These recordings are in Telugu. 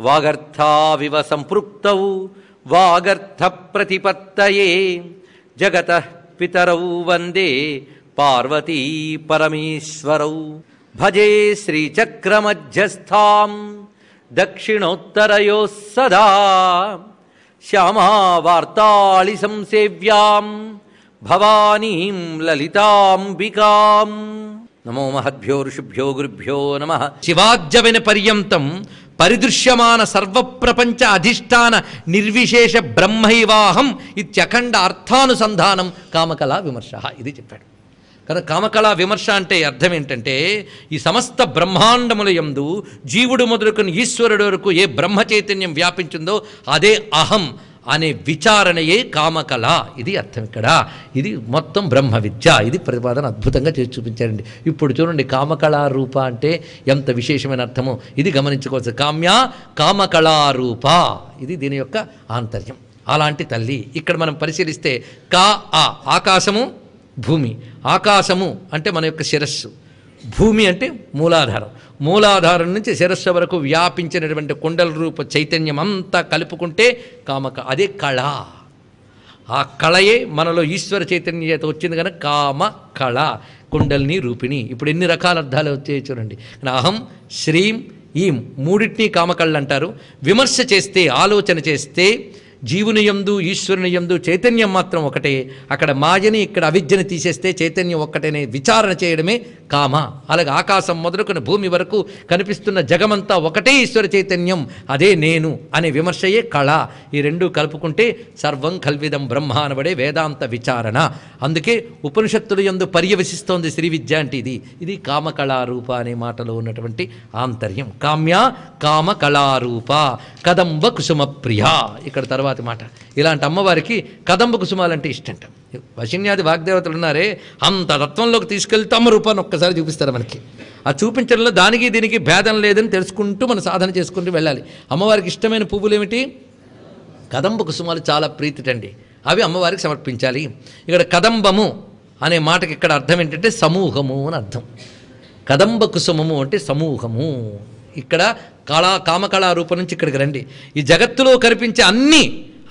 వాగర్థావివ సంపృక్తౌ వాగర్థ ప్రతిపత్తయే జగతః పితరౌ వందే పార్వతీ పరమేశ్వరౌ. భజే శ్రీచక్రమధ్యస్థాం దక్షిణోత్తరయోః సదా శ్యామావార్తాళి సంసేవ్యాం భవానీం లలితాంబికాం. నమో మహద్భ్యో ఋషిభ్యో గురుభ్యో నమః. శివాజ్జవిన పర్యంతం పరిదృశ్యమాన సర్వప్రపంచ అధిష్టాన నిర్విశేష బ్రహ్మైవాహం ఇత్యఖండ అర్థానుసంధానం కామకళా విమర్శ. ఇది చెప్పాడు. కనుక కామకళా విమర్శ అంటే అర్థం ఏంటంటే ఈ సమస్త బ్రహ్మాండముల యందు జీవుడు మొదలుకొని ఈశ్వరుడు వరకు ఏ బ్రహ్మ చైతన్యం వ్యాపించిందో అదే అహం అనే విచారణయే కామకళ. ఇది అర్థం ఇక్కడ. ఇది మొత్తం బ్రహ్మ విద్య. ఇది ప్రతిపాదన అద్భుతంగా చేసి చూపించారండి. ఇప్పుడు చూడండి కామకళారూప అంటే ఎంత విశేషమైన అర్థమో ఇది గమనించుకోవచ్చు. కామ్య కామకళారూప ఇది దీని యొక్క ఆంతర్యం. అలాంటి తల్లి ఇక్కడ మనం పరిశీలిస్తే ఆకాశము భూమి. ఆకాశము అంటే మన యొక్క శిరస్సు, భూమి అంటే మూలాధారం. మూలాధారం నుంచి శిరస్సు వరకు వ్యాపించినటువంటి కుండల రూప చైతన్యం అంతా కలుపుకుంటే అదే కళ. ఆ కళయే మనలో ఈశ్వర చైతన్య చేత వచ్చింది కనుక కామ కళ, కుండల్ని రూపిణి. ఇప్పుడు ఎన్ని రకాల అర్థాలు వచ్చాయి చూడండి. అహం శ్రీం ఈం మూడింటినీ కామకళ్ళు అంటారు. విమర్శ చేస్తే, ఆలోచన చేస్తే జీవుని యందు ఈశ్వరుని యందు చైతన్యం మాత్రం ఒకటే. అక్కడ మాయని ఇక్కడ అవిద్యని తీసేస్తే చైతన్యం ఒక్కటేనే విచారణ చేయడమే కామ. అలాగే ఆకాశం మొదలుకొని భూమి వరకు కనిపిస్తున్న జగమంతా ఒకటే ఈశ్వర చైతన్యం, అదే నేను అనే విమర్శయే కళ. ఈ రెండు కలుపుకుంటే సర్వం కల్విదం బ్రహ్మ అనబడే వేదాంత విచారణ. అందుకే ఉపనిషత్తుల యందు పర్యవసిస్తోంది శ్రీ విద్య అంటే ఇది కామకళారూప అనే మాటలో ఉన్నటువంటి ఆంతర్యం. కామ్య కామకళారూప కదంబ కుసుమ ప్రియ. ఇక్కడ తర్వాత మాట. ఇలాంటి అమ్మవారికి కదంబ కుసుమాలంటే ఇష్టంట. వశిన్యాది వాగ్దేవతలు ఉన్నారే, అంత తత్వంలోకి తీసుకెళ్తే అమ్మ రూపాన్ని ఒక్కసారి చూపిస్తారు మనకి. ఆ చూపించడంలో దానికి దీనికి భేదం లేదని తెలుసుకుంటూ మనం సాధన చేసుకుంటూ వెళ్ళాలి. అమ్మవారికి ఇష్టమైన పువ్వులు ఏమిటి? కదంబ కుసుమాలు చాలా ప్రీతిటండి. అవి అమ్మవారికి సమర్పించాలి. ఇక్కడ కదంబము అనే మాటకి ఇక్కడ అర్థం ఏంటంటే సమూహము అని అర్థం. కదంబ కుసుమము అంటే సమూహము. ఇక్కడ కామకళా రూపం నుంచి ఇక్కడికి రండి. ఈ జగత్తులో కనిపించే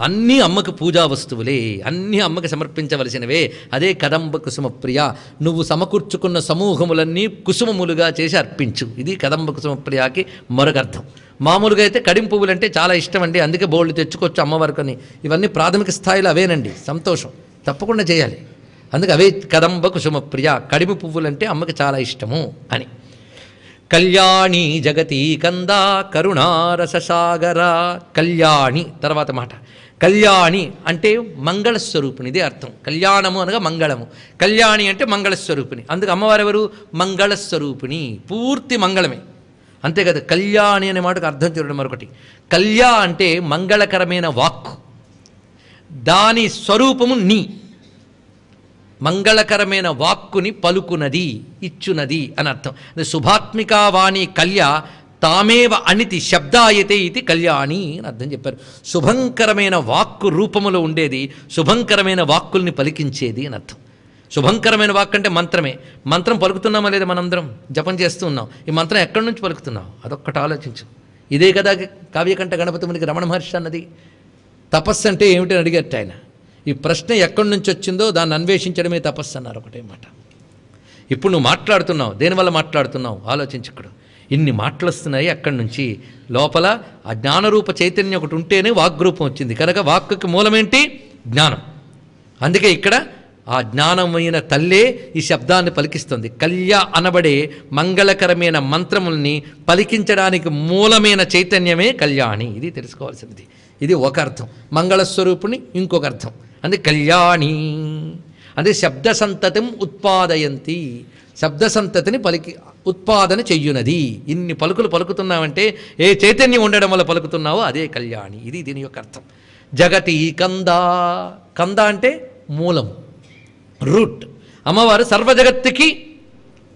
అన్నీ అమ్మకు పూజా వస్తువులే, అన్నీ అమ్మకి సమర్పించవలసినవే. అదే కదంబ కుసుమ ప్రియ. నువ్వు సమకూర్చుకున్న సమూహములన్నీ కుసుమములుగా చేసి అర్పించు. ఇది కదంబ కుసుమ ప్రియాకి మరొక అర్థం. మామూలుగా అయితే కడిం పువ్వులు అంటే చాలా ఇష్టం అండి, అందుకే బోల్డ్ తెచ్చుకోవచ్చు అమ్మవారికి అని. ఇవన్నీ ప్రాథమిక స్థాయిలో అవేనండి. సంతోషం, తప్పకుండా చేయాలి. అందుకే అవే కదంబ కుసుమ ప్రియ. కడిమి పువ్వులంటే అమ్మకి చాలా ఇష్టము అని. కళ్యాణి జగతీ కంద కరుణారససాగర. కళ్యాణి తర్వాత మాట. కళ్యాణి అంటే మంగళస్వరూపిణి, ఇదే అర్థం. కళ్యాణము అనగా మంగళము, కళ్యాణి అంటే మంగళస్వరూపిణి. అందుకు అమ్మవారు ఎవరు? మంగళస్వరూపిణి, పూర్తి మంగళమే. అంతే కదా. కళ్యాణి అనే మాటకు అర్థం చూడడం మరొకటి. కళ్యా అంటే మంగళకరమైన వాక్కు, దాని స్వరూపము నీ. మంగళకరమైన వాక్కుని పలుకునది, ఇచ్చునది అని అర్థం. శుభాత్మికా వాణి కళ్య తామేవ అనితి శబ్దాయతే ఇది కళ్యాణి అని అర్థం చెప్పారు. శుభంకరమైన వాక్కు రూపములో ఉండేది, శుభంకరమైన వాక్కుల్ని పలికించేది అని అర్థం. శుభంకరమైన వాక్కు అంటే మంత్రమే. మంత్రం పలుకుతున్నామా లేదా? మనందరం జపం చేస్తూ ఉన్నాం. ఈ మంత్రం ఎక్కడి నుంచి పలుకుతున్నాం? అదొక్కటి ఆలోచించు. ఇదే కదా కావ్యకంఠ గణపతి మునికి రమణ మహర్షి అన్నది. తపస్సు అంటే ఏమిటని అడిగట్టు ఆయన. ఈ ప్రశ్న ఎక్కడి నుంచి వచ్చిందో దాన్ని అన్వేషించడమే తపస్సు అన్నారు. ఒకటే మాట. ఇప్పుడు నువ్వు మాట్లాడుతున్నావు, దేనివల్ల మాట్లాడుతున్నావు ఆలోచించు. ఇక్కడ ఇన్ని మాటలు వస్తున్నాయి అక్కడి నుంచి. లోపల ఆ జ్ఞానరూప చైతన్యం ఒకటి ఉంటేనే వాగ్రూపం వచ్చింది కనుక వాక్కుకి మూలమేంటి? జ్ఞానం. అందుకే ఇక్కడ ఆ జ్ఞానమైన తల్లే ఈ శబ్దాన్ని పలికిస్తుంది. కళ్య అనబడే మంగళకరమైన మంత్రముల్ని పలికించడానికి మూలమైన చైతన్యమే కళ్యాణి. ఇది తెలుసుకోవాల్సింది. ఇది ఒక అర్థం. మంగళస్వరూపుని ఇంకొక అర్థం. అందుకే కళ్యాణి అదే శబ్ద సంతతిం ఉత్పాదయంతి, శబ్ద సంతతిని ఉత్పాదన చెయ్యునది. ఇన్ని పలుకులు పలుకుతున్నావంటే ఏ చైతన్యం ఉండడం వల్ల పలుకుతున్నావో అదే కళ్యాణి. ఇది దీని యొక్క అర్థం. జగతి కంద. కంద అంటే మూలం, రూట్. అమ్మవారు సర్వజగత్తుకి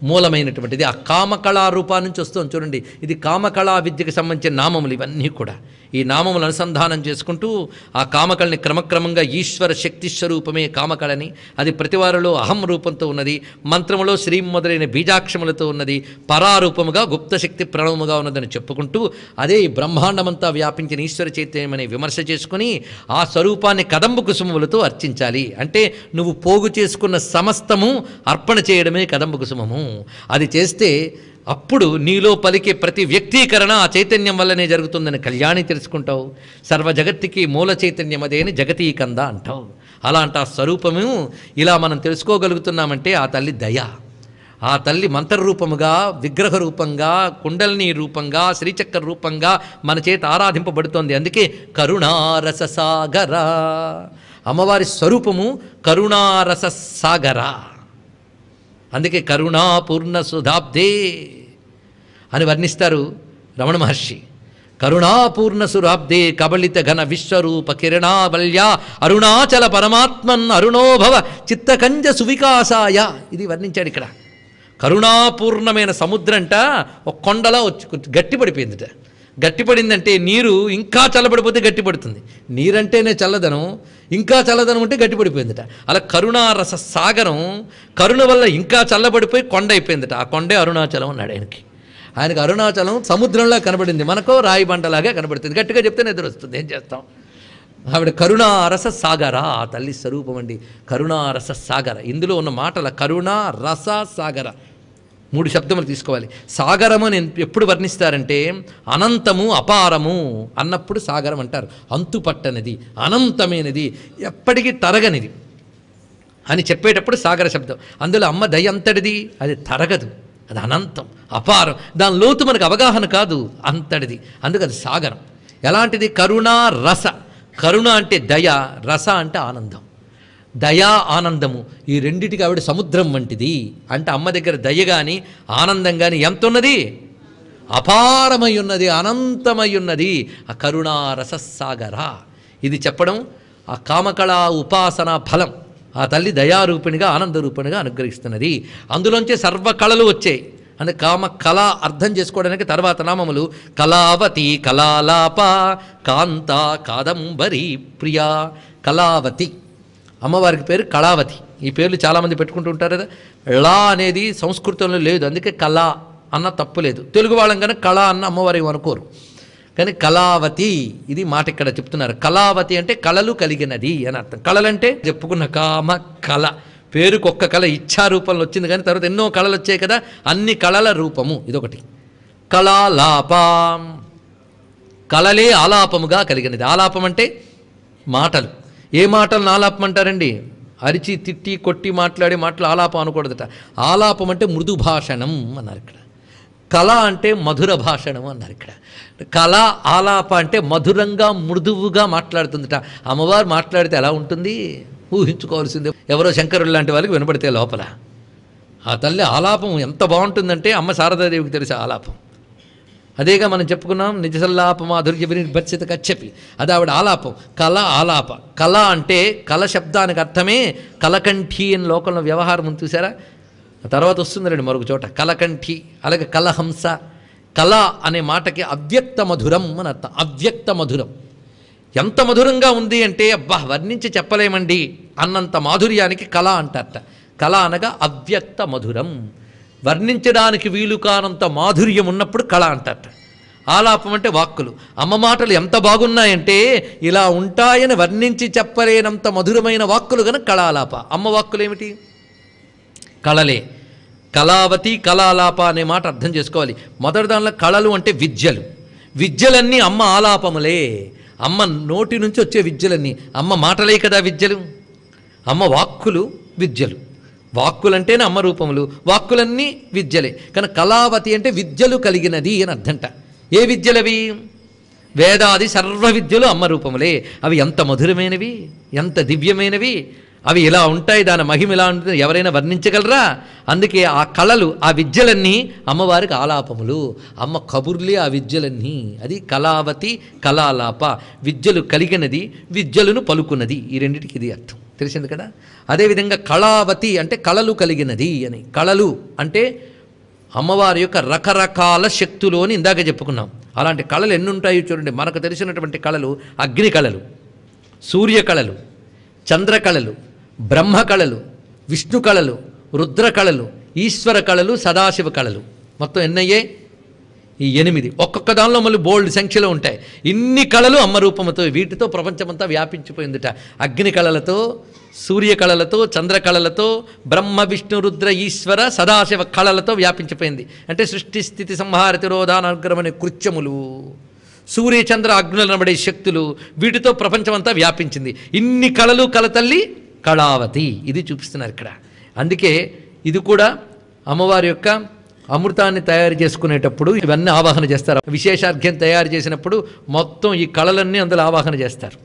మూలమైనటువంటిది. ఆ కామకళా రూపా నుంచి వస్తుంది చూడండి. ఇది కామకళా విద్యకు సంబంధించిన నామములు ఇవన్నీ కూడా. ఈ నామములు అనుసంధానం చేసుకుంటూ ఆ కామకళని క్రమక్రమంగా ఈశ్వర శక్తి స్వరూపమే కామకళని, అది ప్రతివారిలో అహం రూపంతో ఉన్నది, మంత్రములో శ్రీం మొదలైన బీజాక్షములతో ఉన్నది, పరారూపముగా గుప్తశక్తి ప్రణవముగా ఉన్నదని చెప్పుకుంటూ అదే ఈ బ్రహ్మాండమంతా వ్యాపించిన ఈశ్వర చైతన్యం అనే విమర్శ చేసుకుని ఆ స్వరూపాన్ని కదంబ కుసుమములతో అర్చించాలి. అంటే నువ్వు పోగు చేసుకున్న సమస్తము అర్పణ చేయడమే కదంబ కుసుమము. అది చేస్తే అప్పుడు నీలో పలికే ప్రతి వ్యక్తీకరణ ఆ చైతన్యం వల్లనే జరుగుతుందని కళ్యాణి తెలుసుకుంటావు. సర్వ జగత్తుకి మూల చైతన్యం అదే అని జగతీకంద అంటావు. అలాంటి ఆ స్వరూపము ఇలా మనం తెలుసుకోగలుగుతున్నామంటే ఆ తల్లి దయ. ఆ తల్లి మంత్రరూపముగా, విగ్రహ రూపంగా, కుండలిని రూపంగా, శ్రీచక్ర రూపంగా మన చేత ఆరాధింపబడుతోంది. అందుకే కరుణారస సాగర, అమ్మవారి స్వరూపము కరుణారస సాగర. అందుకే కరుణాపూర్ణ సుధాబ్దే అని వర్ణిస్తారు రమణ మహర్షి. కరుణాపూర్ణ సురాబ్దే కబళిత ఘన విశ్వరూప కిరణావల్య అరుణాచల పరమాత్మన్ అరుణోభవ చిత్తకంజ సువికాసాయ, ఇది వర్ణించాడు ఇక్కడ. కరుణాపూర్ణమైన సముద్రంట ఒక కొండలా వచ్చి గట్టిపడిపోయిందిట. గట్టిపడిందంటే నీరు ఇంకా చల్లబడిపోతే గట్టిపడుతుంది. నీరంటేనే చల్లదనం, ఇంకా చల్లదనం ఉంటే గట్టిపడిపోయిందట. అలా కరుణారస సాగరం కరుణ వల్ల ఇంకా చల్లబడిపోయి కొండ అయిపోయిందట. ఆ కొండే అరుణాచలం అన్నాడు ఆయనకి అరుణాచలం సముద్రంలా కనబడింది, మనకో రాయి బండలాగా కనబడుతుంది. గట్టిగా చెప్తే నిద్ర వస్తుంది, ఏం చేస్తాం. ఆవిడ కరుణారస సాగర, ఆ తల్లి స్వరూపం అండి కరుణారస సాగర. ఇందులో ఉన్న మాటల కరుణ రస సాగర 3 శబ్దములు తీసుకోవాలి. సాగరము అని ఎప్పుడు వర్ణిస్తారంటే అనంతము అపారము అన్నప్పుడు సాగరం అంటారు. అంతుపట్టనిది, అనంతమైనది, ఎప్పటికీ తరగనిది అని చెప్పేటప్పుడు సాగర శబ్దం. అందులో అమ్మ దయ అంతటిది, అది తరగదు, అది అనంతం అపారం. దాని లోతు మనకు అవగాహన కాదు, అంతటిది. అందుకు అది సాగరం. ఎలాంటిది? కరుణ రస. కరుణ అంటే దయ, రస అంటే ఆనందం. దయా ఆనందము ఈ రెండిటికి ఆవిడ సముద్రం వంటిది. అంటే అమ్మ దగ్గర దయ కానీ ఆనందం కానీ ఎంత ఉన్నది? అపారమై ఉన్నది, అనంతమై ఉన్నది. ఆ కరుణారస సాగర ఇది చెప్పడం ఆ కామకళా ఉపాసన ఫలం. ఆ తల్లి దయారూపిణిగా ఆనందరూపిణిగా అనుగ్రహిస్తున్నది. అందులోంచే సర్వకళలు వచ్చాయి. అంటే కామ కళ అర్థం చేసుకోవడానికి తర్వాత నామములు కళావతి, కళాలాప, కాంత, కాదంబరి, ప్రియా. కళావతి అమ్మవారికి పేరు కళావతి. ఈ పేర్లు చాలామంది పెట్టుకుంటూ ఉంటారు కదా. ళా అనేది సంస్కృతంలో లేదు, అందుకే కళ అన్న తప్పు లేదు. తెలుగు వాళ్ళం కనుక కళ అన్న అమ్మవారి అనుకోరు. కానీ కళావతి ఇది మాట ఇక్కడ చెప్తున్నారు. కళావతి అంటే కళలు కలిగినది అని అర్థం. కళలంటే చెప్పుకున్న కామ కళ, పేరుకొక్క కళ ఇచ్ఛారూపంలో వచ్చింది, కానీ తర్వాత ఎన్నో కళలు వచ్చాయి కదా, అన్ని కళల రూపము ఇదొకటి. కళాలాపం, కళలే ఆలాపముగా కలిగినది. ఆలాపం అంటే మాటలు. ఏ మాటలను ఆలాపం అంటారండి? అరిచి తిట్టి కొట్టి మాట్లాడే మాటలు ఆలాపం అనకూడదట. ఆలాపం అంటే మృదు భాషణం అన్నారు ఇక్కడ. కళ అంటే మధుర భాషణం అన్నారు ఇక్కడ. కళ ఆలాప అంటే మధురంగా మృదువుగా మాట్లాడుతుందట. అమ్మవారు మాట్లాడితే ఎలా ఉంటుంది ఊహించుకోవాల్సిందే. ఎవరో శంకరుడు లాంటి వాళ్ళకి వినపడితే లోపల ఆ తల్లి ఆలాపం ఎంత బాగుంటుందంటే అమ్మ శారదాదేవికి తెలిసే ఆలాపం. అదేగా మనం చెప్పుకున్నాం, నిజసల్లాప మాధుర్య వినిర్భర్చిత కచ్చపి, అది ఆవిడ ఆలాపం. కళ ఆలాప. కళ అంటే కళ శబ్దానికి అర్థమే కలకంఠి అని లోకంలో వ్యవహారం ఉంది చూసారా. తర్వాత వస్తుందండి మరొక చోట కలకంఠి, అలాగే కలహంస. కళ అనే మాటకి అవ్యక్త మధురం అని అర్థం. అవ్యక్త మధురం ఎంత మధురంగా ఉంది అంటే అబ్బా వర్ణించి చెప్పలేమండి అన్నంత మాధుర్యానికి కళ అంటారట. కళ అనగా అవ్యక్త మధురం, వర్ణించడానికి వీలు కానంత మాధుర్యం ఉన్నప్పుడు కళ అంటారట. ఆలాపం అంటే వాక్కులు. అమ్మ మాటలు ఎంత బాగున్నాయంటే ఇలా ఉంటాయని వర్ణించి చెప్పలేనంత మధురమైన వాక్కులు కనుక కళాలాప. అమ్మ వాక్కులు ఏమిటి? కళలే. కళావతి, కళాలాప అనే మాట అర్థం చేసుకోవాలి. మొదటి దానిలో కళలు అంటే విద్యలు. విద్యలన్నీ అమ్మ ఆలాపములే. అమ్మ నోటి నుంచి వచ్చే విద్యలన్నీ అమ్మ మాటలే కదా విద్యలు. అమ్మ వాక్కులు విద్యలు. వాక్కులంటేనే అమ్మ రూపములు, వాక్కులన్నీ విద్యలే. కానీ కళావతి అంటే విద్యలు కలిగినది అని అర్థంట. ఏ విద్యలవి? వేదాది సర్వ విద్యలు అమ్మ రూపములే. అవి ఎంత మధురమైనవి, ఎంత దివ్యమైనవి. అవి ఇలా ఉంటాయి, దాని మహిమ ఇలా ఉంటుంది, ఎవరైనా వర్ణించగలరా? అందుకే ఆ కళలు, ఆ విద్యలన్నీ అమ్మవారికి ఆలాపములు. అమ్మ కబుర్లే ఆ విద్యలన్నీ. అది కళావతి, కళాలాప. విద్యలు కలిగినది, విద్యలను పలుకున్నది. ఈ రెండింటికి ఇది అర్థం తెలిసింది కదా. అదేవిధంగా కళావతి అంటే కళలు కలిగినది అని. కళలు అంటే అమ్మవారి యొక్క రకరకాల శక్తులు అని ఇందాక చెప్పుకున్నాం. అలాంటి కళలు ఎన్ని ఉంటాయో చూడండి. మనకు తెలిసినటువంటి కళలు అగ్ని కళలు, సూర్య కళలు, చంద్ర కళలు, బ్రహ్మ కళలు, విష్ణు కళలు, రుద్ర కళలు, ఈశ్వర కళలు, సదాశివ కళలు. మొత్తం ఎన్నయ్యాయి? ఈ 8. ఒక్కొక్క దానిలో మళ్ళీ బోల్డ్ సంఖ్యలో ఉంటాయి. ఇన్ని కళలు అమ్మ రూపంతో, వీటితో ప్రపంచమంతా వ్యాపించిపోయిందిట. అగ్ని కళలతో, సూర్య కళలతో, చంద్ర కళలతో, బ్రహ్మ విష్ణు రుద్ర ఈశ్వర సదాశివ కళలతో వ్యాపించిపోయింది. అంటే సృష్టి స్థితి సంహార తిరోధాన అనుగ్రహం అనే కృత్యములు, సూర్య చంద్ర అగ్నులు అనబడే శక్తులు, వీటితో ప్రపంచమంతా వ్యాపించింది. ఇన్ని కళలు కలతల్లి కళావతి. ఇది చూపిస్తున్నారు ఇక్కడ. అందుకే ఇది కూడా అమ్మవారి యొక్క అమృతాన్ని తయారు చేసుకునేటప్పుడు ఇవన్నీ ఆవాహన చేస్తారు. విశేషార్ఘ్యం తయారు చేసినప్పుడు మొత్తం ఈ కళలన్నీ అందులో ఆవాహన చేస్తారు.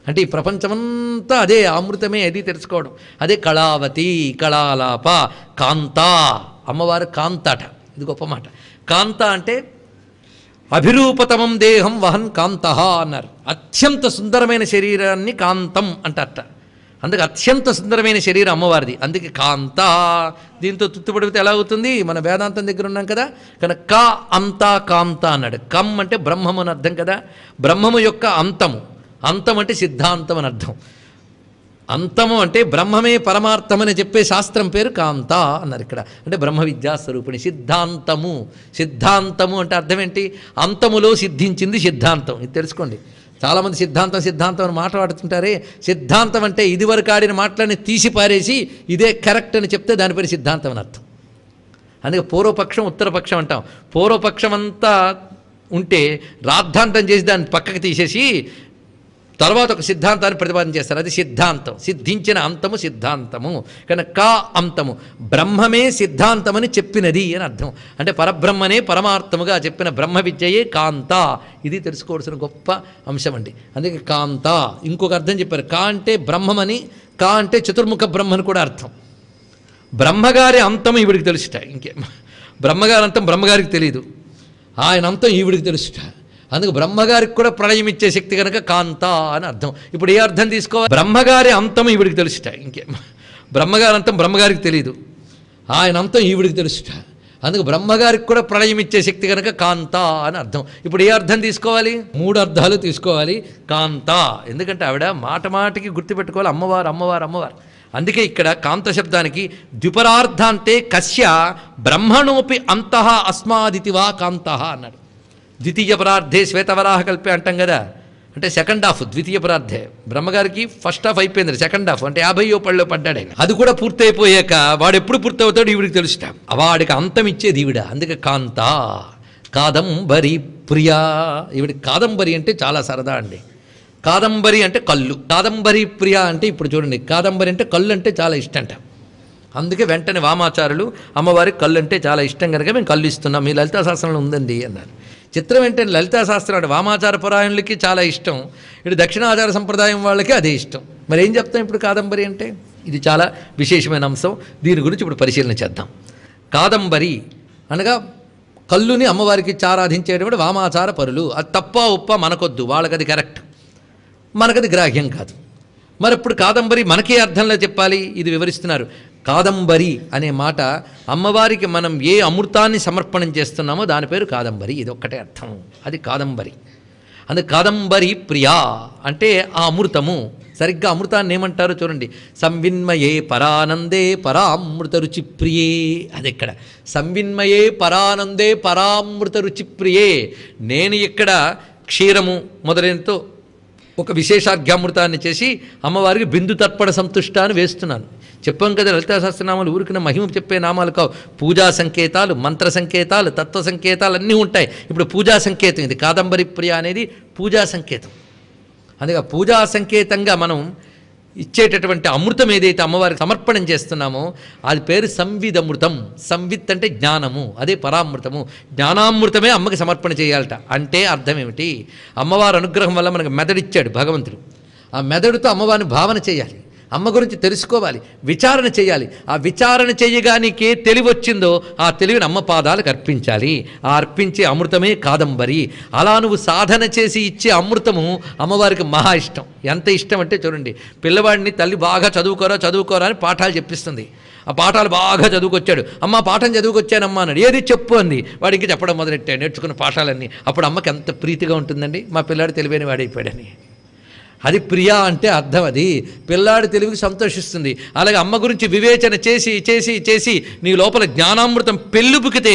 అంటే ఈ ప్రపంచమంతా అదే అమృతమే, అది తెలుసుకోవడం. అదే కళావతి, కళాలాప, కాంత. అమ్మవారు కాంత అట. ఇది గొప్ప మాట. కాంత అంటే అభిరూపతమం దేహం వహన్ కాంత అన్నారు. అత్యంత సుందరమైన శరీరాన్ని కాంతం అంటారట. అందుకే అత్యంత సుందరమైన శరీరం అమ్మవారిది. అందుకే కాంత. దీంతో తుత్తుపడితే ఎలా అవుతుంది? మన వేదాంతం దగ్గర ఉన్నాం కదా. కనుక కా అంతా కాంత అన్నాడు. కమ్ అంటే బ్రహ్మము అని అర్థం కదా. బ్రహ్మము యొక్క అంతము. అంతం అంటే సిద్ధాంతం అని అర్థం. అంతము అంటే బ్రహ్మమే పరమార్థమని చెప్పే శాస్త్రం పేరు కాంత అన్నారు ఇక్కడ. అంటే బ్రహ్మ విద్యా స్వరూపిణి. సిద్ధాంతము. సిద్ధాంతము అంటే అర్థం ఏంటి? అంతములో సిద్ధించింది సిద్ధాంతం. ఇది తెలుసుకోండి. చాలామంది సిద్ధాంతం సిద్ధాంతం అని మాట్లాడుతుంటారే. సిద్ధాంతం అంటే ఇదివరకు ఆడిన మాటలని తీసి పారేసి ఇదే కరెక్ట్ అని చెప్తే దాని పేరు సిద్ధాంతం అని అర్థం. అందుకే పూర్వపక్షం ఉత్తరపక్షం అంటాం. పూర్వపక్షం అంతా ఉంటే రాద్ధాంతం చేసి దాన్ని పక్కకి తీసేసి తర్వాత ఒక సిద్ధాంతాన్ని ప్రతిపాదన చేస్తారు. అది సిద్ధాంతం. సిద్ధించిన అంతము సిద్ధాంతము. కనుక కా అంతము బ్రహ్మమే సిద్ధాంతమని చెప్పినది అని అర్థం. అంటే పరబ్రహ్మనే పరమార్థముగా చెప్పిన బ్రహ్మ విద్యయే కాంత. ఇది తెలుసుకోవాల్సిన గొప్ప అంశం అండి. అందుకే కాంత. ఇంకొక అర్థం చెప్పారు. కా అంటే బ్రహ్మమని, కా అంటే చతుర్ముఖ బ్రహ్మని కూడా అర్థం. బ్రహ్మగారి అంతం ఈవిడికి తెలుసుట. ఇంకే బ్రహ్మగారి అంతం బ్రహ్మగారికి తెలియదు, ఆయన అంతం ఈవిడికి తెలుసుట. అందుకు బ్రహ్మగారికి కూడా ప్రళయం ఇచ్చే శక్తి కనుక కాంత అని అర్థం. ఇప్పుడు ఏ అర్థం తీసుకోవాలి? బ్రహ్మగారి అంతం ఈవిడికి తెలుసుట. ఇంకే బ్రహ్మగారి అంతం బ్రహ్మగారికి తెలియదు, ఆయన అంతం ఈవిడికి తెలుసుట. అందుకు బ్రహ్మగారికి కూడా ప్రళయం ఇచ్చే శక్తి కనుక కాంత అని అర్థం. ఇప్పుడు ఏ అర్థం తీసుకోవాలి? 3 అర్థాలు తీసుకోవాలి. కాంత. ఎందుకంటే ఆవిడ మాట మాటికి గుర్తుపెట్టుకోవాలి అమ్మవారు అమ్మవారు అమ్మవారు. అందుకే ఇక్కడ కాంత శబ్దానికి ద్విపరార్థాంతే కస్య బ్రహ్మణోపి అంతః అస్మాదితివా కాంత అన్నాడు. ద్వితీయ పరార్థే శ్వేతవరాహ కల్పే అంటాం కదా. అంటే సెకండ్ హాఫ్ ద్వితీయ పరార్థే. బ్రహ్మగారికి ఫస్ట్ హాఫ్ అయిపోయింది, సెకండ్ హాఫ్ అంటే 50వ పళ్ళలో పడ్డాడు ఆయన. అది కూడా పూర్తయిపోయాక వాడు ఎప్పుడు పూర్తవుతాడు ఈవిడికి తెలుసుట. వాడికి అంతం ఇచ్చేది ఈవిడ. అందుకే కాంత. కాదంబరి ప్రియా. ఈవిడికి కాదంబరి అంటే చాలా సరదా అండి. కాదంబరి అంటే కళ్ళు. కాదంబరి ప్రియ అంటే ఇప్పుడు చూడండి, కాదంబరి అంటే కళ్ళు అంటే చాలా ఇష్టంట. అందుకే వెంటనే వామాచారులు అమ్మవారికి కళ్ళు అంటే చాలా ఇష్టం కనుక మేము కళ్ళు ఇస్తున్నాం, మీ లలితా శాస్త్రంలో ఉందండి అన్నారు. చిత్రం ఏంటంటే లలితా శాస్త్రం అంటే వామాచార పురాణులకి చాలా ఇష్టం, ఇటు దక్షిణాచార సంప్రదాయం వాళ్ళకి అదే ఇష్టం. మరి ఏం చెప్తాం ఇప్పుడు కాదంబరి అంటే? ఇది చాలా విశేషమైన అంశం. దీని గురించి ఇప్పుడు పరిశీలన చేద్దాం. కాదంబరి అనగా కళ్ళుని అమ్మవారికి ఆరాధించేటువంటి వామాచార పరులు. అది తప్ప ఉప్ప మనకొద్దు, వాళ్ళకి అది కరెక్ట్, మనకది గ్రాహ్యం కాదు. మరి ఇప్పుడు కాదంబరి మనకే అర్థంలో చెప్పాలి. ఇది వివరిస్తున్నారు. కాదంబరి అనే మాట అమ్మవారికి మనం ఏ అమృతాన్ని సమర్పణం చేస్తున్నామో దాని పేరు కాదంబరి. ఇది ఒక్కటే అర్థం, అది కాదంబరి. అందుకే కాదంబరి ప్రియా అంటే ఆ అమృతము. సరిగ్గా అమృతాన్ని ఏమంటారో చూడండి. సంవిన్మయే పరానందే పరామృత రుచి ప్రియే. అది ఇక్కడ సంవిన్మయే పరానందే పరామృత రుచి ప్రియే. నేను ఇక్కడ క్షీరము మొదలైనతో ఒక విశేషార్ఘ్యామృతాన్ని చేసి అమ్మవారికి బిందు తర్పణ సంతుష్ట అని వేస్తున్నాను. చెప్పాం కదా, లలితా సహస్రనామాలు ఊరికిన మహిమ చెప్పే నామాలు కావు. పూజా సంకేతాలు, మంత్ర సంకేతాలు, తత్వ సంకేతాలు అన్నీ ఉంటాయి. ఇప్పుడు పూజా సంకేతం ఇది. కాదంబరి ప్రియ అనేది పూజా సంకేతం. అందుకే పూజా సంకేతంగా మనం ఇచ్చేటటువంటి అమృతం ఏదైతే అమ్మవారికి సమర్పణం చేస్తున్నామో అది పేరు సంవిదమృతం. సంవిత్ అంటే జ్ఞానము, అదే పరామృతము. జ్ఞానామృతమే అమ్మకి సమర్పణ చేయాలట. అంటే అర్థం ఏమిటి? అమ్మవారి అనుగ్రహం వల్ల మనకు మెదడిచ్చాడు భగవంతుడు. ఆ మెదడుతో అమ్మవారిని భావన చేయాలి, అమ్మ గురించి తెలుసుకోవాలి, విచారణ చేయాలి. ఆ విచారణ చేయగా నీకే తెలివి వచ్చిందో ఆ తెలివిని అమ్మ పాదాలకు అర్పించాలి. ఆ అర్పించే అమృతమే కాదంబరి. అలా నువ్వు సాధన చేసి ఇచ్చే అమృతము అమ్మవారికి మహా ఇష్టం. ఎంత ఇష్టం అంటే చూడండి, పిల్లవాడిని తల్లి బాగా చదువుకోరా చదువుకోరా అని పాఠాలు చెప్పిస్తుంది. ఆ పాఠాలు బాగా చదువుకొచ్చాడు. అమ్మ పాఠం చదువుకొచ్చానమ్మా అన్నాడు. ఏది చెప్పు అంది. వాడు ఇంక చెప్పడం మొదలెట్టాడు నేర్చుకున్న పాఠాలన్నీ. అప్పుడు అమ్మకి ఎంత ప్రీతిగా ఉంటుందండి, మా పిల్లాడు తెలివైన వాడైపోయాడని. అది ప్రియా అంటే అర్థం. అది పిల్లాడి తెలివికి సంతోషిస్తుంది. అలాగే అమ్మ గురించి వివేచన చేసి చేసి చేసి నీ లోపల జ్ఞానామృతం పెళ్ళుపుకితే,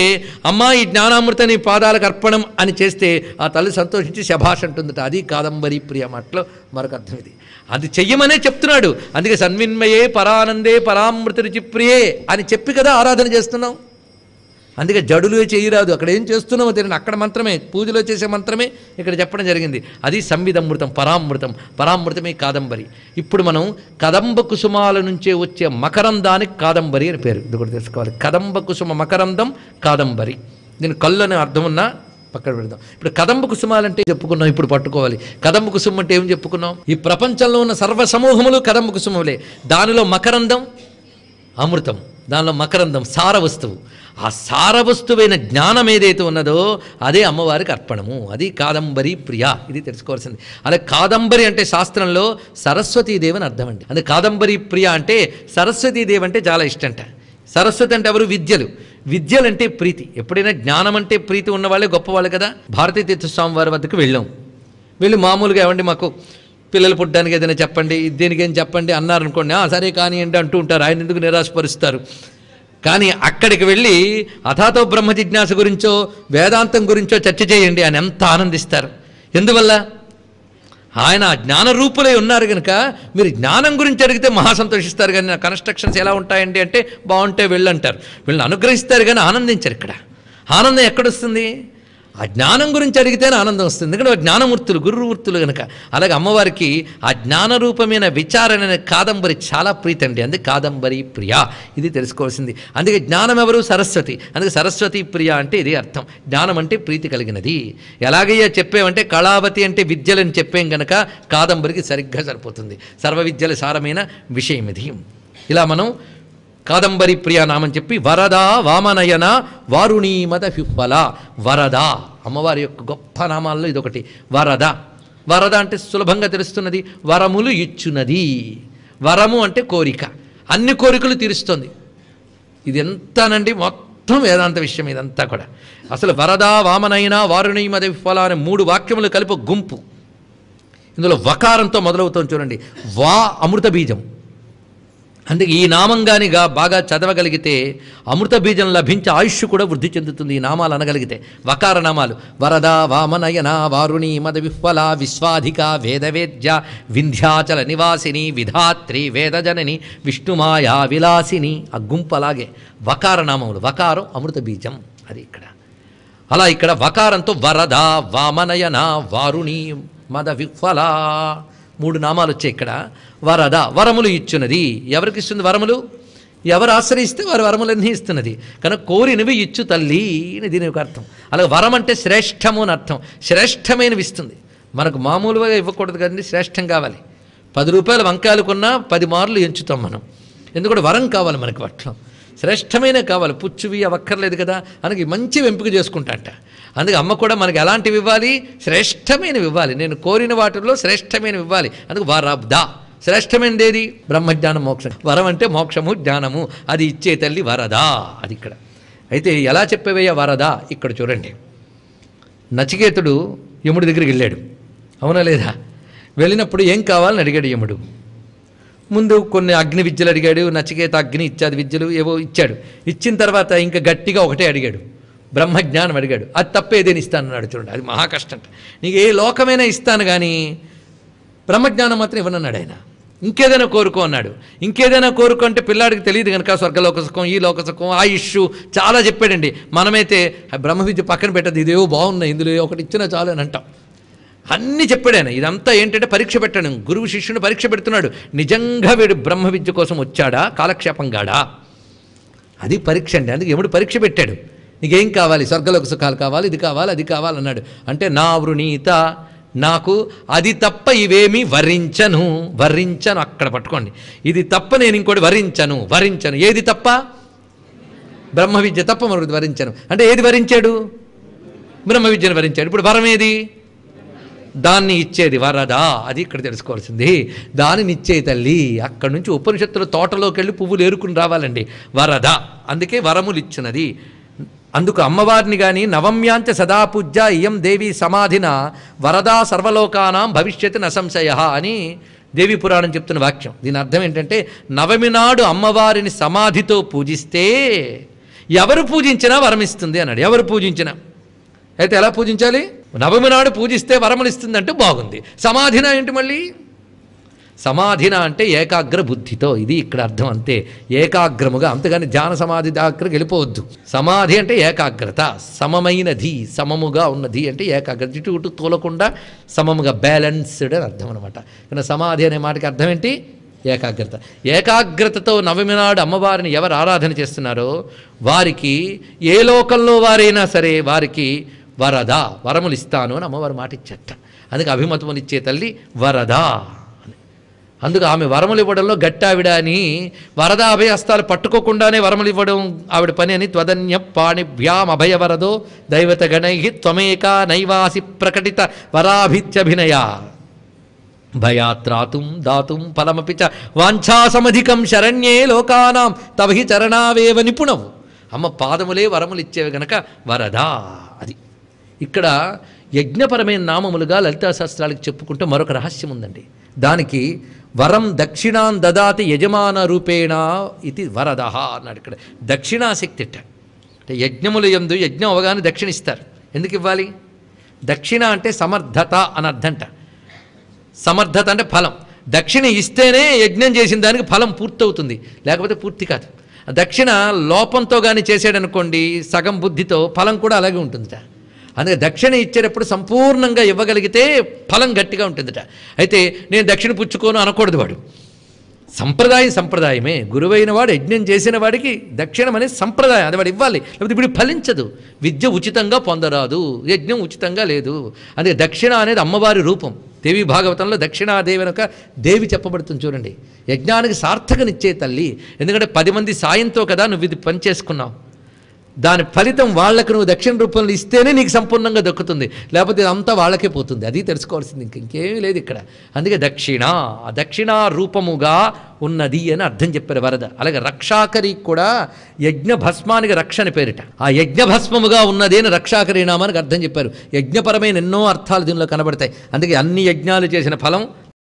అమ్మ ఈ జ్ఞానామృతం నీ పాదాలకు అర్పణం అని చేస్తే ఆ తల్లి సంతోషించి శభాష్ అంటుందట. అది కాదంబరి ప్రియ మాటలో మరొక అర్థం ఇది. అది చెయ్యమనే చెప్తున్నాడు. అందుకే సన్మిన్మయే పరానందే పరామృత రుచి ప్రియే అని చెప్పి కదా ఆరాధన చేస్తున్నాం. అందుకే జడులు చేయరాదు, అక్కడ ఏం చేస్తున్నామో తెలియదు. అక్కడ మంత్రమే, పూజలో చేసే మంత్రమే ఇక్కడ చెప్పడం జరిగింది. అది సంవిదమృతం, పరామృతం. పరామృతమే కాదంబరి. ఇప్పుడు మనం కదంబ కుసుమాల నుంచే వచ్చే మకరందానికి కాదంబరి అని పేరు. ఇది కూడా తెలుసుకోవాలి. కదంబ కుసుమ మకరందం కాదంబరి. దీని కళ్ళు అనే అర్థం ఉన్నా పక్కన పెడదాం. ఇప్పుడు కదంబ కుసుమాలంటే చెప్పుకున్నాం, ఇప్పుడు పట్టుకోవాలి. కదంబ కుసుమం అంటే ఏం చెప్పుకున్నాం? ఈ ప్రపంచంలో ఉన్న సర్వ సమూహములు కదంబ కుసుమములే. దానిలో మకరందం అమృతం, దానిలో మకరందం సార వస్తువు. ఆ సారవస్తువైన జ్ఞానం ఏదైతే ఉన్నదో అదే అమ్మవారికి అర్పణము. అది కాదంబరి ప్రియ. ఇది తెలుసుకోవాల్సింది. అలాగే కాదంబరి అంటే శాస్త్రంలో సరస్వతీదేవి అని అర్థం అండి. అదే కాదంబరి ప్రియ అంటే సరస్వతీదేవి అంటే చాలా ఇష్టంట. సరస్వతి అంటే ఎవరు? విద్యలు. విద్యలంటే ప్రీతి. ఎప్పుడైనా జ్ఞానం అంటే ప్రీతి ఉన్నవాళ్ళే గొప్పవాళ్ళు కదా. భారతీ తీర్థస్వామి వారి వద్దకు వెళ్ళి మామూలుగా ఏమండి మాకు పిల్లలు పుట్టడానికి ఏదైనా చెప్పండి, దేనికేం చెప్పండి అన్నారనుకోండి. సరే కానివ్వండి అంటూ ఉంటారు. ఆయన ఎందుకు నిరాశపరుస్తారు? కానీ అక్కడికి వెళ్ళి అథాతో బ్రహ్మ జిజ్ఞాస గురించో వేదాంతం గురించో చర్చ చేయండి అని ఎంత ఆనందిస్తారు. ఎందువల్ల? ఆయన జ్ఞానరూపులై ఉన్నారు కనుక మీరు జ్ఞానం గురించి అడిగితే మహా సంతోషిస్తారు. కానీ నా కన్స్ట్రక్షన్స్ ఎలా ఉంటాయండి అంటే బాగుంటే వెళ్ళంటారు. వీళ్ళని అనుగ్రహిస్తారు కానీ ఆనందించరు. ఇక్కడ ఆనందం ఎక్కడొస్తుంది? ఆ జ్ఞానం గురించి అడిగితేనే ఆనందం వస్తుంది. ఎందుకంటే జ్ఞానమూర్తులు, గురుమూర్తులు కనుక. అలాగే అమ్మవారికి ఆ జ్ఞానరూపమైన విచారణ అనే కాదంబరి చాలా ప్రీతి అండి. అందుకే కాదంబరి ప్రియ. ఇది తెలుసుకోవాల్సింది. అందుకే జ్ఞానం ఎవరు? సరస్వతి. అందుకే సరస్వతి ప్రియ అంటే ఇది అర్థం. జ్ఞానం అంటే ప్రీతి కలిగినది. ఎలాగయ్యా చెప్పేవంటే కళావతి అంటే విద్యలని చెప్పేం గనక కాదంబరికి సరిగ్గా సరిపోతుంది. సర్వ విద్యల సారమైన విషయం ఇది. ఇలా మనం కాదంబరి ప్రియ నామని చెప్పి వరదా వామనయన వారుణీమద ఫిఫ్ఫల. వరద అమ్మవారి యొక్క గొప్ప నామాల్లో ఇదొకటి. వరద. వరద అంటే సులభంగా తెలుస్తున్నది, వరములు ఇచ్చున్నది. వరము అంటే కోరిక, అన్ని కోరికలు తీరుస్తుంది. ఇది ఎంతనండి మొత్తం వేదాంత విషయం ఇదంతా కూడా. అసలు వరదా వామనైన వారుణీమద ఫిఫ్ఫల అనే 3 వాక్యములు కలిపి గుంపు. ఇందులో వకారంతో మొదలవుతుంది చూడండి. వా అమృత బీజం. అందుకే ఈ నామం కానీ బాగా చదవగలిగితే అమృత బీజం లభించే ఆయుష్ కూడా వృద్ధి చెందుతుంది ఈ నామాలు అనగలిగితే. వకార నామాలు వరద వామనయన వారుణి మద విహ్వల విశ్వాధిక వేదవేద్య వింధ్యాచల నివాసిని విధాత్రి వేదజనని విష్ణుమాయా విలాసిని. ఆ గుంపు అలాగే వకార నామములు. వకారం అమృత బీజం. అది ఇక్కడ. అలా ఇక్కడ వకారంతో వరద వామనయన వారుణి మద విహ్వల 3 నామాలు వచ్చాయి ఇక్కడ. వరద వరములు ఇచ్చున్నది. ఎవరికి ఇస్తుంది వరములు? ఎవరు ఆశ్రయిస్తే వారు వరములన్నీ ఇస్తున్నది కనుక కోరినవి ఇచ్చు తల్లి అని దీని యొక్క అర్థం. అలాగే వరం అంటే శ్రేష్టము అని అర్థం. శ్రేష్టమైనవి ఇస్తుంది. మనకు మామూలుగా ఇవ్వకూడదు కదండి, శ్రేష్టం కావాలి. 10 రూపాయల వంకాయలు కొన్నా 10 మార్లు ఎంచుతాం మనం. ఎందుకంటే వరం కావాలి మనకు. వాటిలో శ్రేష్టమైన కావాలి. పుచ్చువి అవక్కర్లేదు కదా. అందుకే మంచి ఎంపిక చేసుకుంటాంట. అందుకే అమ్మ కూడా మనకి ఎలాంటివి ఇవ్వాలి? శ్రేష్టమైనవి ఇవ్వాలి. నేను కోరిన వాటిల్లో శ్రేష్టమైనవి ఇవ్వాలి. అందుకు వరద. శ్రేష్టమైనది ఏది? బ్రహ్మజ్ఞానం, మోక్షం. వరం అంటే మోక్షము, జ్ఞానము. అది ఇచ్చే తల్లి వరద. అది ఇక్కడ. అయితే ఎలా చెప్పేవయ్యా వరద? ఇక్కడ చూడండి. నచికేతుడు యముడి దగ్గరికి వెళ్ళాడు, అవునా లేదా? వెళ్ళినప్పుడు ఏం కావాలని అడిగాడు యముడు. ముందు కొన్ని అగ్ని విద్యలు అడిగాడు. నచికేత అగ్ని ఇత్యాది విద్యలు ఏవో ఇచ్చాడు. ఇచ్చిన తర్వాత ఇంకా గట్టిగా ఒకటే అడిగాడు, బ్రహ్మజ్ఞానం అడిగాడు. అది తప్ప ఏదైనా ఇస్తానన్నాడు. చూడండి, అది మహా కష్టం. నీకు ఏ లోకమైనా ఇస్తాను కానీ బ్రహ్మజ్ఞానం మాత్రం ఇవ్వనన్నాడు ఆయన. ఇంకేదైనా కోరుకో అన్నాడు. ఇంకేదైనా కోరుకో అంటే పిల్లాడికి తెలియదు కనుక స్వర్గలోక సుఖం, ఈ లోక సుఖం, ఆయుష్ చాలా చెప్పాడండి. మనమైతే బ్రహ్మ విద్య పక్కన పెట్టదు, ఇదేవో బాగున్నాయి, ఇందులో ఒకటి ఇచ్చినా చాలు అని అంటాం. అన్నీ చెప్పాడు ఆయన. ఇదంతా ఏంటంటే పరీక్ష పెట్టాడు. గురువు శిష్యుని పరీక్ష పెడుతున్నాడు. నిజంగా వీడు బ్రహ్మ విద్య కోసం వచ్చాడా, కాలక్షేపంగాడా? అది పరీక్ష అండి. అందుకే యముడు పరీక్ష పెట్టాడు. నీకేం కావాలి? స్వర్గలోక సుఖాలు కావాలి, ఇది కావాలి, అది కావాలన్నాడు. అంటే నా వృణీత, నాకు అది తప్ప ఇవేమీ వరించను. వరించను అక్కడ పట్టుకోండి. ఇది తప్ప నేను ఇంకోటి వరించను. వరించను ఏది తప్ప? బ్రహ్మ విద్య తప్ప మరొకటి వరించను. అంటే ఏది వరించాడు? బ్రహ్మ విద్యను వరించాడు. ఇప్పుడు వరం ఏది? దాన్ని ఇచ్చేది వరద. అది ఇక్కడ తెలుసుకోవాల్సింది. దానిని ఇచ్చే తల్లి. అక్కడి నుంచి ఉపనిషత్తుల తోటలోకి వెళ్ళి పువ్వులు ఏరుకుని రావాలండి. వరద, అందుకే వరములు ఇచ్చినది. అందుకు అమ్మవారిని కానీ నవమ్యాంచ సదా పూజ్య ఇయం దేవి సమాధిన వరదా సర్వలోకానాం భవిష్యత్ నసంశయ అని దేవి పురాణం చెప్తున్న వాక్యం. దీని అర్థం ఏంటంటే నవమి నాడు అమ్మవారిని సమాధితో పూజిస్తే ఎవరు పూజించినా వరమిస్తుంది అన్నాడు. ఎవరు పూజించినా. అయితే ఎలా పూజించాలి? నవమి నాడు పూజిస్తే వరములు ఇస్తుందంటే బాగుంది. సమాధిన ఏంటి మళ్ళీ? సమాధిన అంటే ఏకాగ్ర బుద్ధితో. ఇది ఇక్కడ అర్థం. అంతే, ఏకాగ్రముగా. అంతేగాని ధ్యాన సమాధి దగ్గరికి వెళ్ళిపోవద్దు. సమాధి అంటే ఏకాగ్రత, సమమైనది, సమముగా ఉన్నది అంటే ఏకాగ్రత. ఇటు ఇటు తోలకుండా సమముగా, బ్యాలెన్స్డ్ అని అర్థం అనమాట. కానీ సమాధి అనే మాటకి అర్థం ఏంటి? ఏకాగ్రత. ఏకాగ్రతతో నవమి నాడు అమ్మవారిని ఎవరు ఆరాధన చేస్తున్నారో వారికి ఏ లోకంలో వారైనా సరే వారికి వరద, వరములు ఇస్తాను అని అమ్మవారు మాట ఇచ్చట. అందుకే అభిమతములు ఇచ్చే తల్లి వరద. అందుకు ఆమె వరములు ఇవ్వడంలో గట్టావిడ అని, వరద అభయహస్తాలు పట్టుకోకుండానే వరములు ఇవ్వడం ఆవిడ పని అని. త్వదన్య పాణిభ్యాం అభయవరదో దైవత గణై త్వమేక నైవాసి ప్రకటిత వరాభిత్యభినయ భయాత్రాతుం దాతుం ఫలమపి చ వాంఛాసమధికం శరణ్యే లోకానాం తవహి చరణావేవ నిపుణవు. అమ్మ పాదములే వరములు ఇచ్చేవి గనక వరద. అది ఇక్కడ యజ్ఞపరమైన నామములుగా లలితా శాస్త్రాలకు చెప్పుకుంటే మరొక రహస్యం ఉందండి. దానికి వరం దక్షిణాన్ దదాతి యజమాన రూపేణ ఇది వరద అన్నాడు. ఇక్కడ దక్షిణాశక్తి అంటే యజ్ఞములు యందు యజ్ఞం అవగానే దక్షిణ ఇస్తారు. ఎందుకు ఇవ్వాలి? దక్షిణ అంటే సమర్థత అని అర్థంట. సమర్థత అంటే ఫలం. దక్షిణ ఇస్తేనే యజ్ఞం చేసిన దానికి ఫలం పూర్తవుతుంది, లేకపోతే పూర్తి కాదు. దక్షిణ లోపంతో కానీ చేసాడనుకోండి సగం బుద్ధితో, ఫలం కూడా అలాగే ఉంటుందిట. అందుకే దక్షిణ ఇచ్చేటప్పుడు సంపూర్ణంగా ఇవ్వగలిగితే ఫలం గట్టిగా ఉంటుందిట. అయితే నేను దక్షిణ పుచ్చుకోను అనకూడదు. వాడు సంప్రదాయమే. గురువైన వాడు యజ్ఞం చేసిన వాడికి దక్షిణం అనేది సంప్రదాయం, అది వాడు ఇవ్వాలి, లేకపోతే ఇప్పుడు ఫలించదు. విద్య ఉచితంగా పొందరాదు, యజ్ఞం ఉచితంగా లేదు. అందుకే దక్షిణ అనేది అమ్మవారి రూపం. దేవి భాగవతంలో దక్షిణాదేవి వెనుక దేవి చెప్పబడుతుంది చూడండి. యజ్ఞానికి సార్థకనిచ్చే తల్లి. ఎందుకంటే 10 మంది సాయంతో కదా నువ్వు ఇది పని చేసుకున్నావు. దాని ఫలితం వాళ్లకు నువ్వు దక్షిణ రూపంలో ఇస్తేనే నీకు సంపూర్ణంగా దక్కుతుంది, లేకపోతే ఇదంతా వాళ్ళకే పోతుంది. అది తెలుసుకోవాల్సింది, ఇంకేమీ లేదు ఇక్కడ. అందుకే దక్షిణ రూపముగా ఉన్నది అని అర్థం చెప్పారు వరద. అలాగే రక్షాకరి కూడా యజ్ఞ భస్మానికి రక్ష అని పేరిట. ఆ యజ్ఞ భస్మముగా ఉన్నది అని రక్షాకరి నామానికి అర్థం చెప్పారు. యజ్ఞపరమైన ఎన్నో అర్థాలు దీనిలో కనబడతాయి. అందుకే అన్ని యజ్ఞాలు చేసిన ఫలం